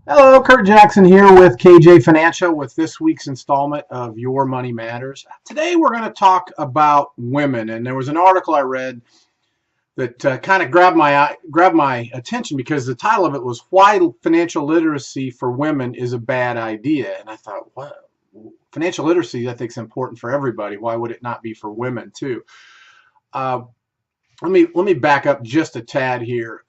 Hello, Kurt Jackson here with KJ Financial with this week's installment of Your Money Matters. Today we're going to talk about women, and there was an article I read that kind of grabbed my attention because the title of it was "Why Financial Literacy for Women is a Bad Idea," and I thought, what? Financial literacy, I think, is important for everybody. Why would it not be for women too? Uh, let me back up just a tad here.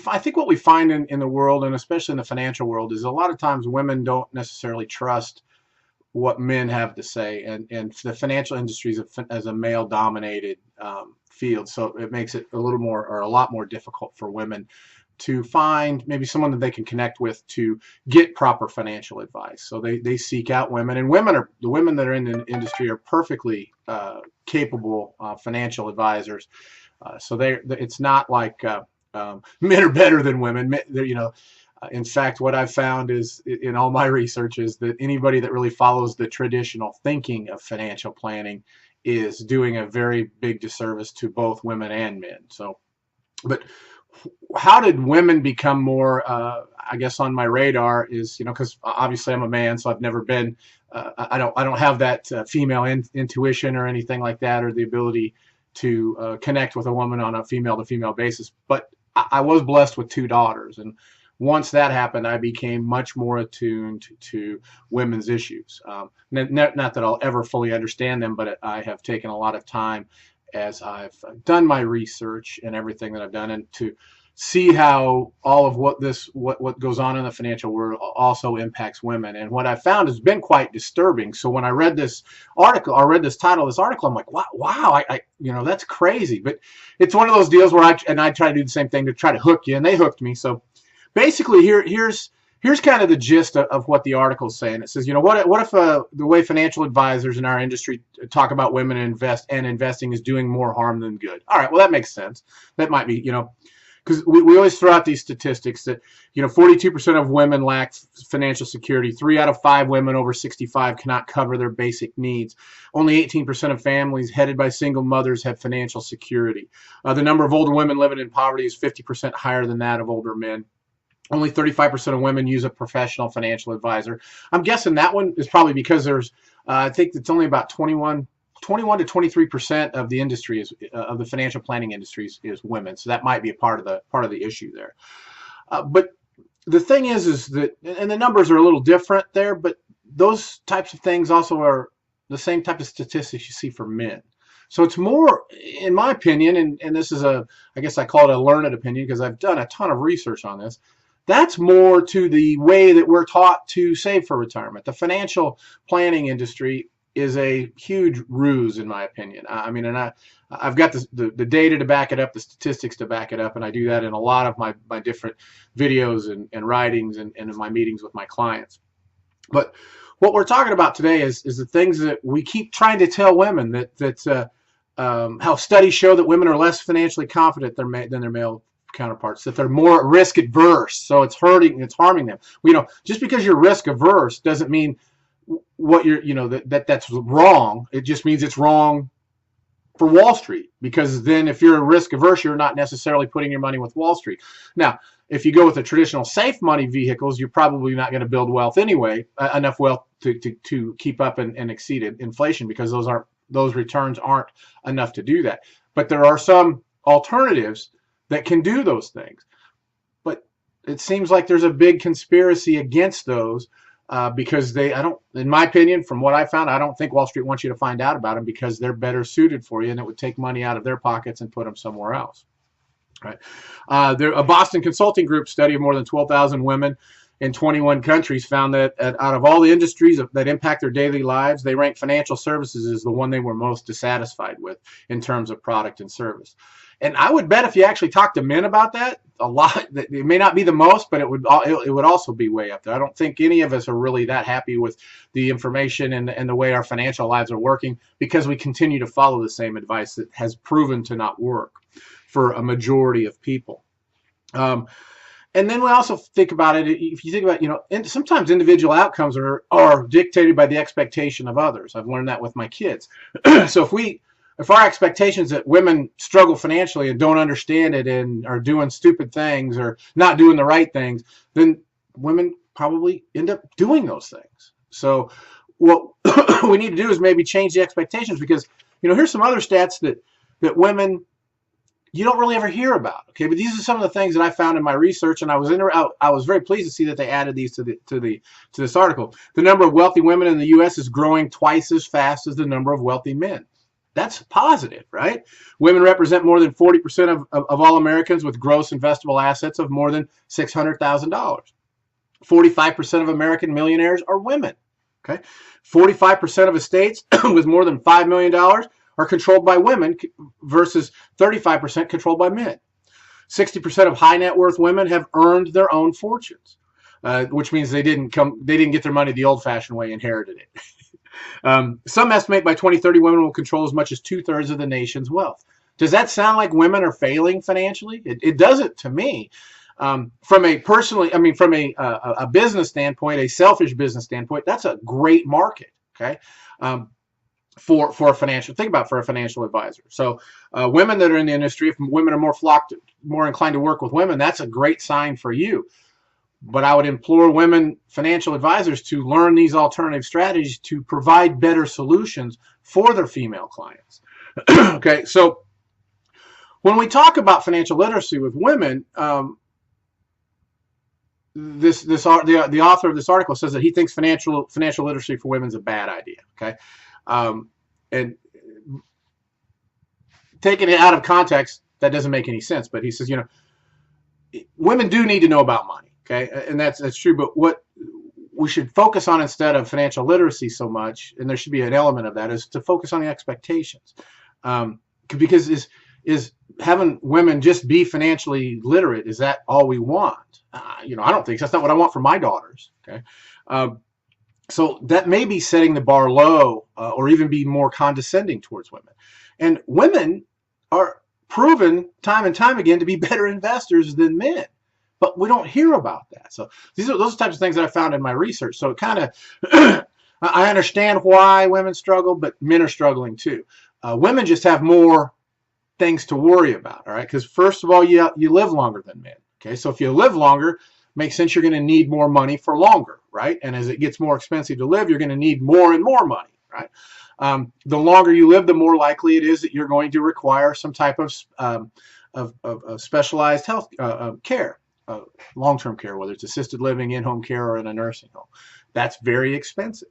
I think what we find in the world, and especially in the financial world, is a lot of times women don't necessarily trust what men have to say, and the financial industry is as a male dominated field, so it makes it a little more or a lot more difficult for women to find maybe someone that they can connect with to get proper financial advice. So they seek out women, and the women that are in the industry are perfectly capable financial advisors. So it's not like men are better than women. In fact, what I've found is in all my research is that anybody that really follows the traditional thinking of financial planning is doing a very big disservice to both women and men. So, but how did women become more, I guess, on my radar is, because obviously I'm a man, so I've never been, I don't have that female intuition or anything like that, or the ability to connect with a woman on a female to female basis. But I was blessed with two daughters, and once that happened, I became much more attuned to women's issues. Not that I'll ever fully understand them, but I have taken a lot of time as I've done my research and everything that I've done, and to see how all of what goes on in the financial world also impacts women. And what I found has been quite disturbing. So when I read this article, I read this title of this article, I'm like, wow, that's crazy. But it's one of those deals where I try to do the same thing to try to hook you, and they hooked me. So basically, here's kind of the gist of what the article is saying. It says, what if the way financial advisors in our industry talk about women and investing is doing more harm than good? All right, well, that makes sense. That might be, because we always throw out these statistics that 42% of women lack financial security. 3 out of 5 women over 65 cannot cover their basic needs. Only 18% of families headed by single mothers have financial security. The number of older women living in poverty is 50% higher than that of older men. Only 35% of women use a professional financial advisor. I'm guessing that one is probably because there's, I think it's only about 21 to 23% of the industry of the financial planning industry is women. So that might be a part of the issue there. But the thing is that, and the numbers are a little different there, but those types of things also are the same type of statistics you see for men. So it's more, in my opinion, and this is I guess I call it a learned opinion because I've done a ton of research on this. That's more to the way that we're taught to save for retirement. The financial planning industry is a huge ruse, in my opinion. I mean, and I've got the data to back it up, the statistics to back it up, and I do that in a lot of my different videos and writings and in my meetings with my clients. But what we're talking about today is the things that we keep trying to tell women how studies show that women are less financially confident than their male counterparts, that they're more risk adverse, so it's harming them. Just because you're risk averse doesn't mean that's wrong. It just means it's wrong for Wall Street, because then if you're risk averse, you're not necessarily putting your money with Wall Street. Now, if you go with the traditional safe money vehicles, you're probably not going to build wealth anyway, enough wealth to keep up and exceed inflation, because those returns aren't enough to do that. But there are some alternatives that can do those things. But it seems like there's a big conspiracy against those because in my opinion, from what I found, I don't think Wall Street wants you to find out about them because they're better suited for you, and it would take money out of their pockets and put them somewhere else. Right? A Boston Consulting Group study of more than 12,000 women in 21 countries found that out of all the industries that impact their daily lives, they rank financial services as the one they were most dissatisfied with in terms of product and service. And I would bet if you actually talk to men about that, a lot, it may not be the most, but it would also be way up there. I don't think any of us are really that happy with the information and the way our financial lives are working, because we continue to follow the same advice that has proven to not work for a majority of people. And then we also think about it, if you think about, sometimes individual outcomes are dictated by the expectation of others. I've learned that with my kids. So if we if our expectations that women struggle financially and don't understand it and are doing stupid things or not doing the right things, then women probably end up doing those things. So what we need to do is maybe change the expectations, because here's some other stats that women you don't really ever hear about. Okay, but these are some of the things that I found in my research, and I was very pleased to see that they added these to this article. The number of wealthy women in the U.S. is growing twice as fast as the number of wealthy men. That's positive, right? Women represent more than 40% of all Americans with gross investable assets of more than $600,000. 45% of American millionaires are women. Okay, 45% of estates with more than $5 million are controlled by women versus 35% controlled by men. 60% of high net worth women have earned their own fortunes, which means they didn't get their money the old-fashioned way, inherited it. Some estimate by 2030 women will control as much as 2/3 of the nation's wealth. Does that sound like women are failing financially? It doesn't to me. From a business standpoint, a selfish business standpoint, that's a great market. Okay. For a financial, think about for a financial advisor. So women that are in the industry, if women are more inclined to work with women, that's a great sign for you. But I would implore women financial advisors to learn these alternative strategies to provide better solutions for their female clients. Okay, so when we talk about financial literacy with women, the author of this article says that he thinks financial literacy for women is a bad idea. Okay, and taking it out of context, that doesn't make any sense. But he says, women do need to know about money. Okay, and that's true. But what we should focus on instead of financial literacy so much, and there should be an element of that, is to focus on the expectations. Because is having women just be financially literate, is that all we want? I don't think so. That's not what I want for my daughters. Okay, so that may be setting the bar low, or even be more condescending towards women. And women are proven time and time again to be better investors than men, but we don't hear about that. So those are types of things that I found in my research. So it kind of I understand why women struggle, but men are struggling too. Women just have more things to worry about. All right, because first of all, you live longer than men. Okay, so if you live longer, makes sense you're going to need more money for longer, right? And as it gets more expensive to live, you're going to need more and more money, right? The longer you live, the more likely it is that you're going to require some type of specialized health care, long-term care, whether it's assisted living, in-home care, or in a nursing home. That's very expensive.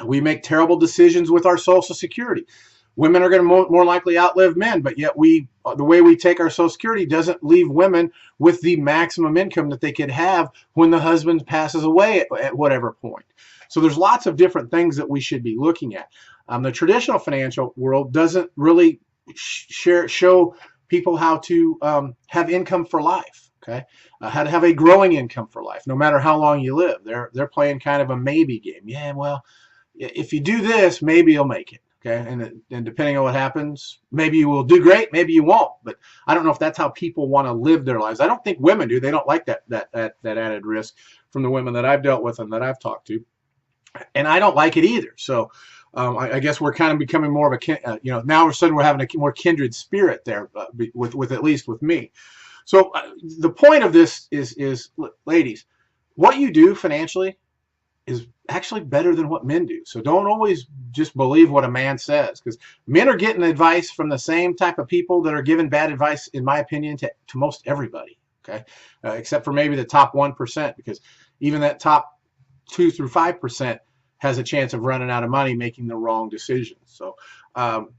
We make terrible decisions with our Social Security. Women are going to more likely outlive men, but yet the way we take our Social Security doesn't leave women with the maximum income that they could have when the husband passes away at whatever point. So there's lots of different things that we should be looking at. The traditional financial world doesn't really show people how to have income for life. Okay, how to have a growing income for life, no matter how long you live. They're playing kind of a maybe game. Yeah, well, if you do this, maybe you'll make it. Okay, and depending on what happens, maybe you will do great, maybe you won't. But I don't know if that's how people want to live their lives. I don't think women do. They don't like that added risk from the women that I've dealt with and that I've talked to, and I don't like it either. So I guess we're kind of becoming more of a now all of a sudden we're having a more kindred spirit there with at least with me. So the point of this is, ladies, what you do financially is actually better than what men do. So don't always just believe what a man says, because men are getting advice from the same type of people that are giving bad advice, in my opinion, to most everybody. Okay, except for maybe the top 1%, because even that top 2 through 5% has a chance of running out of money making the wrong decisions. So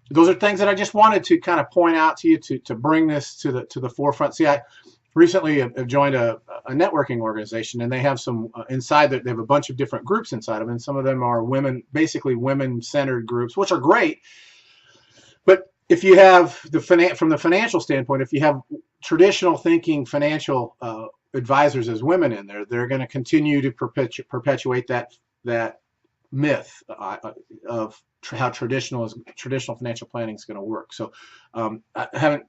those are things that I just wanted to kind of point out to you to bring this to the forefront. See, I recently have joined a networking organization, and they have some inside that they have a bunch of different groups inside of them, and some of them are women, basically women-centered groups, which are great. But if you have from the financial standpoint, if you have traditional thinking financial advisors as women in there, they're going to continue to perpetuate that myth of how traditional financial planning is going to work. So I haven't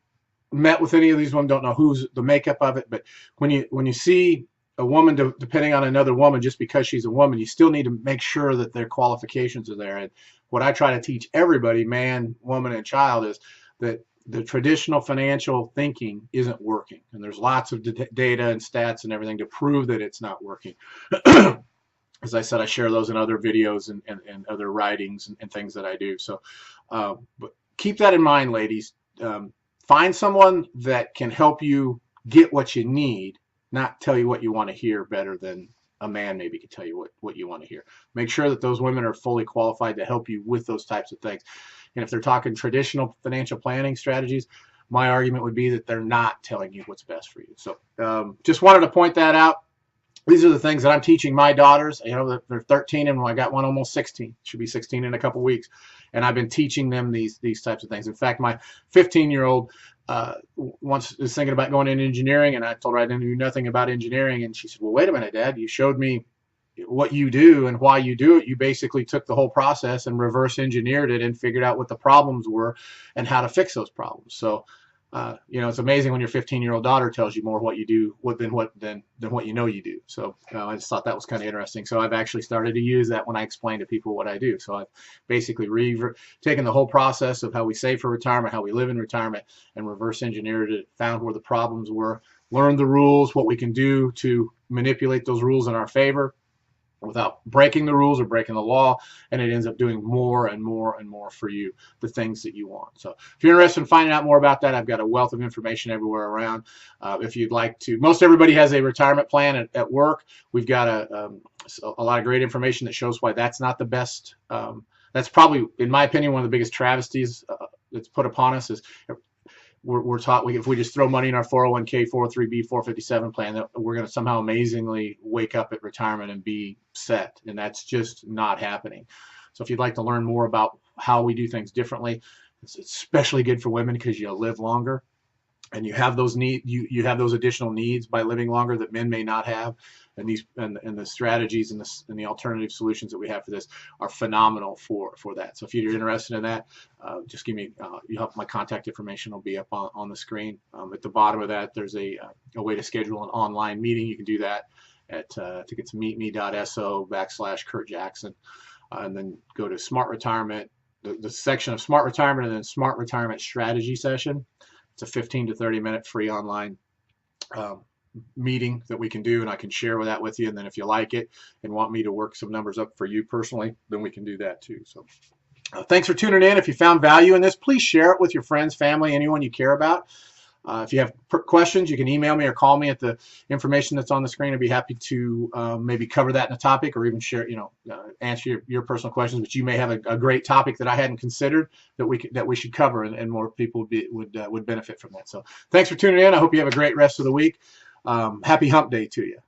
met with any of these women, don't know who's the makeup of it, but when you see a woman depending on another woman just because she's a woman, you still need to make sure that their qualifications are there. And what I try to teach everybody, man, woman, and child, is that the traditional financial thinking isn't working. And there's lots of data and stats and everything to prove that it's not working. As I said, I share those in other videos and other writings and things that I do. So but keep that in mind, ladies. Find someone that can help you get what you need, not tell you what you want to hear better than a man maybe can tell you what you want to hear. Make sure that those women are fully qualified to help you with those types of things. And if they're talking traditional financial planning strategies, my argument would be that they're not telling you what's best for you. So just wanted to point that out. These are the things that I'm teaching my daughters. You know, they're 13, and I got one almost 16. Should be 16 in a couple weeks. And I've been teaching them these types of things. In fact, my 15-year-old once is thinking about going into engineering, and I told her I knew nothing about engineering. And she said, well, wait a minute, Dad. You showed me what you do and why you do it. You basically took the whole process and reverse engineered it and figured out what the problems were and how to fix those problems. So you know, it's amazing when your 15-year-old daughter tells you more what you do than what you know you do. So I just thought that was kind of interesting. So I've actually started to use that when I explain to people what I do. So I've basically taken the whole process of how we save for retirement, how we live in retirement, and reverse engineered it, found where the problems were, learned the rules, what we can do to manipulate those rules in our favor without breaking the rules or breaking the law, and it ends up doing more and more and more for you, the things that you want. So if you're interested in finding out more about that, I've got a wealth of information everywhere around. If you'd like to, most everybody has a retirement plan at work. We've got a lot of great information that shows why that's not the best. That's probably, in my opinion, one of the biggest travesties that's put upon us is we're taught if we just throw money in our 401k, 403b, 457 plan, that we're going to somehow amazingly wake up at retirement and be set. And that's just not happening. So if you'd like to learn more about how we do things differently, it's especially good for women because you live longer and you have those you have those additional needs by living longer that men may not have. And the strategies and the alternative solutions that we have for this are phenomenal for that. So if you're interested in that, just give me my contact information will be up on the screen. At the bottom of that, there's a way to schedule an online meeting. You can do that at I think it's meetme.so/Kurt Jackson, and then go to Smart Retirement, the section of Smart Retirement, and then Smart Retirement Strategy Session. It's a 15 to 30 minute free online meeting that we can do, and I can share that with you. And then if you like it and want me to work some numbers up for you personally, then we can do that too. So thanks for tuning in. If you found value in this, please share it with your friends, family, anyone you care about. If you have questions, you can email me or call me at the information that's on the screen. I'd be happy to maybe cover that in a topic, or even share, answer your personal questions. But you may have a great topic that I hadn't considered that we should cover, and more people would benefit from that. So thanks for tuning in. I hope you have a great rest of the week. Happy Hump Day to you.